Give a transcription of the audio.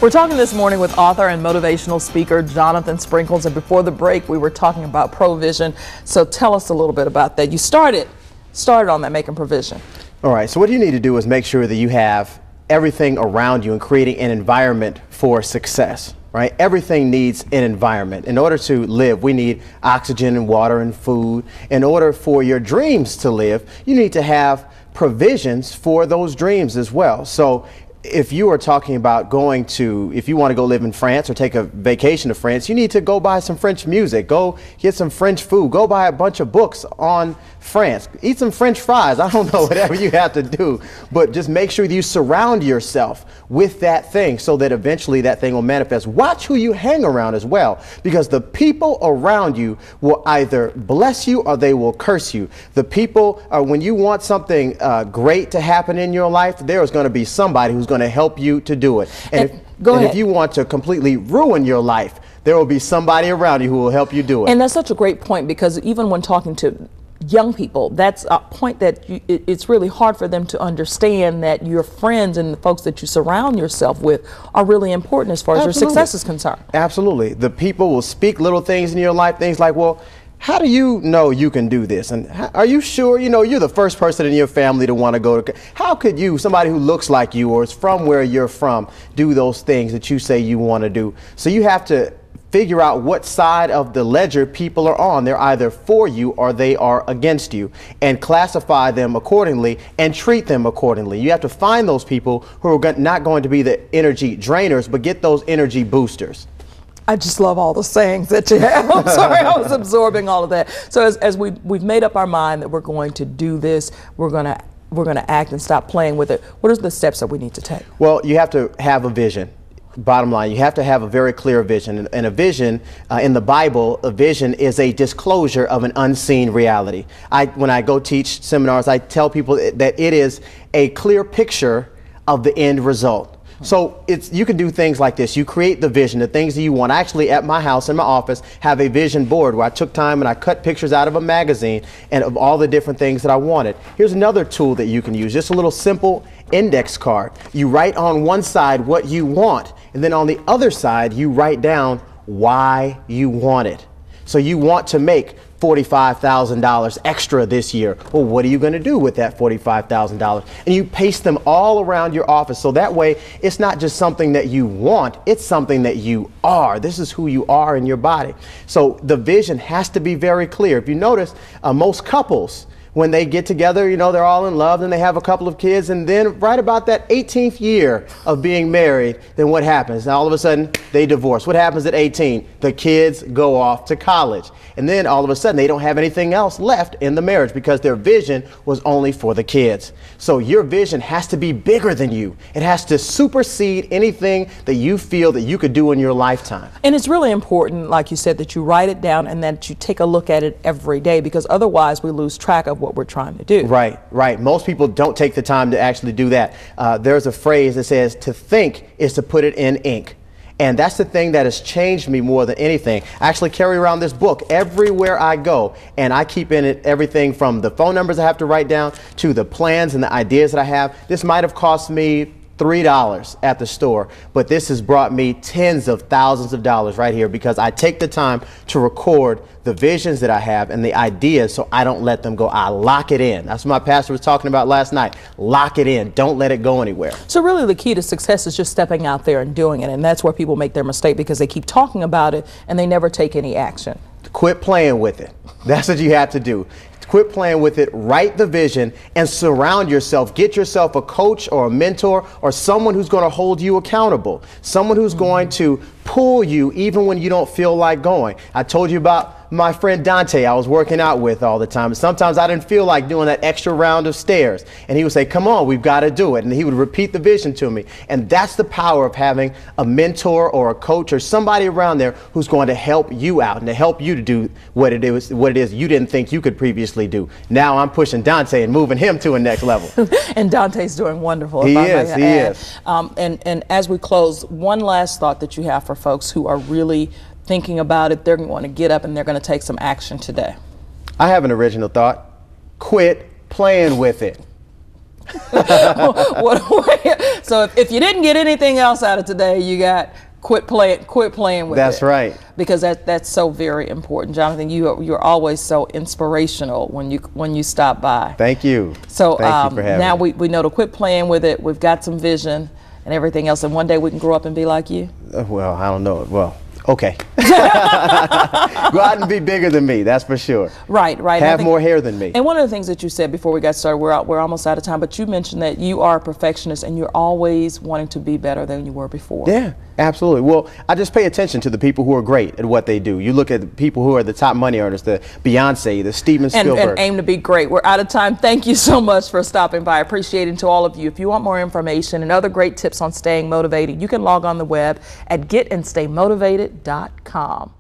We're talking this morning with author and motivational speaker Jonathan Sprinkles, and before the break we were talking about provision. So tell us a little bit about that. You started on that, making provision. All right, so what you need to do is make sure that you have everything around you and creating an environment for success, right? Everything needs an environment. In order to live, we need oxygen and water and food. In order for your dreams to live, you need to have provisions for those dreams as well. So if you are talking about if you want to go live in France or take a vacation to France, you need to go buy some French music, go get some French food, go buy a bunch of books on France, eat some French fries. I don't know, whatever you have to do, but just make sure that you surround yourself with that thing so that eventually that thing will manifest. Watch who you hang around as well, because the people around you will either bless you or they will curse you. The people, when you want something great to happen in your life, there is going to be somebody who's going to help you to do it. And if you want to completely ruin your life, there will be somebody around you who will help you do it. And that's such a great point, because even when talking to young people, that's a point that it's really hard for them to understand that your friends and the folks that you surround yourself with are really important as far as your success is concerned. Absolutely. The people will speak little things in your life, things like, well, how do you know you can do this? And are you sure? You know, you're the first person in your family to want to go to. How could you, somebody who looks like you or is from where you're from, do those things that you say you want to do? So you have to figure out what side of the ledger people are on. They're either for you or they are against you, and classify them accordingly and treat them accordingly. You have to find those people who are not going to be the energy drainers, but get those energy boosters. I just love all the sayings that you have. I'm sorry, I was absorbing all of that. So as we've made up our mind that we're going to do this, we're going to act and stop playing with it. What are the steps that we need to take? Well, you have to have a vision. Bottom line, you have to have a very clear vision. And a vision, in the Bible, a vision is a disclosure of an unseen reality. When I go teach seminars, I tell people that it is a clear picture of the end result. So you can do things like this. You create the vision, the things that you want. Actually, at my house, in my office, have a vision board where I took time and I cut pictures out of a magazine and of all the different things that I wanted. Here's another tool that you can use, just a little simple index card. You write on one side what you want, and then on the other side, you write down why you want it. So you want to make $45,000 extra this year. Well, what are you going to do with that $45,000? And you paste them all around your office. So that way, it's not just something that you want, it's something that you are. This is who you are in your body. So the vision has to be very clear. If you notice, most couples, when they get together, you know, they're all in love and they have a couple of kids, and then right about that 18th year of being married, then what happens? Now all of a sudden they divorce. What happens at 18? The kids go off to college, and then all of a sudden they don't have anything else left in the marriage because their vision was only for the kids. So your vision has to be bigger than you. It has to supersede anything that you feel that you could do in your lifetime. And it's really important, like you said, that you write it down and that you take a look at it every day, because otherwise we lose track of what we're trying to do. Right, right. Most people don't take the time to actually do that. There's a phrase that says to think is to put it in ink. And that's the thing that has changed me more than anything. I actually carry around this book everywhere I go, and I keep in it everything from the phone numbers I have to write down to the plans and the ideas that I have. This might have cost me $3 at the store, but this has brought me tens of thousands of dollars right here, because I take the time to record the visions that I have and the ideas so I don't let them go. I lock it in. That's what my pastor was talking about last night. Lock it in. Don't let it go anywhere. So really the key to success is just stepping out there and doing it, and that's where people make their mistake, because they keep talking about it and they never take any action. Quit playing with it. That's what you have to do. Quit playing with it, write the vision, and surround yourself. Get yourself a coach or a mentor or someone who's going to hold you accountable. Someone who's going to pull you even when you don't feel like going. I told you about my friend Dante I was working out with all the time. Sometimes I didn't feel like doing that extra round of stairs. And he would say, come on, we've got to do it. And he would repeat the vision to me. And that's the power of having a mentor or a coach or somebody around there who's going to help you out and to help you to do what it is you didn't think you could previously do. Now I'm pushing Dante and moving him to a next level. And Dante's doing wonderful. He is. And as we close, one last thought that you have for folks who are really thinking about it, they're going to get up and they're going to take some action today. I have an original thought. Quit playing with it. So if you didn't get anything else out of today, you got quit playing with it. That's right. Because that's so very important. Jonathan, you're always so inspirational when you stop by. Thank you. So Thank you for having now me. we know to quit playing with it. We've got some vision and everything else, and one day we can grow up and be like you. Well, I don't know. Well, okay. Go out and be bigger than me, that's for sure. Right. Have more hair than me. And one of the things that you said before we got started, we're almost out of time, but you mentioned that you are a perfectionist and you're always wanting to be better than you were before. Yeah, absolutely. Well, I just pay attention to the people who are great at what they do. You look at the people who are the top money earners, the Beyonce, the Steven Spielberg. And aim to be great. We're out of time. Thank you so much for stopping by. I appreciate it. And to all of you, if you want more information and other great tips on staying motivated, you can log on the web at getandstaymotivated.com.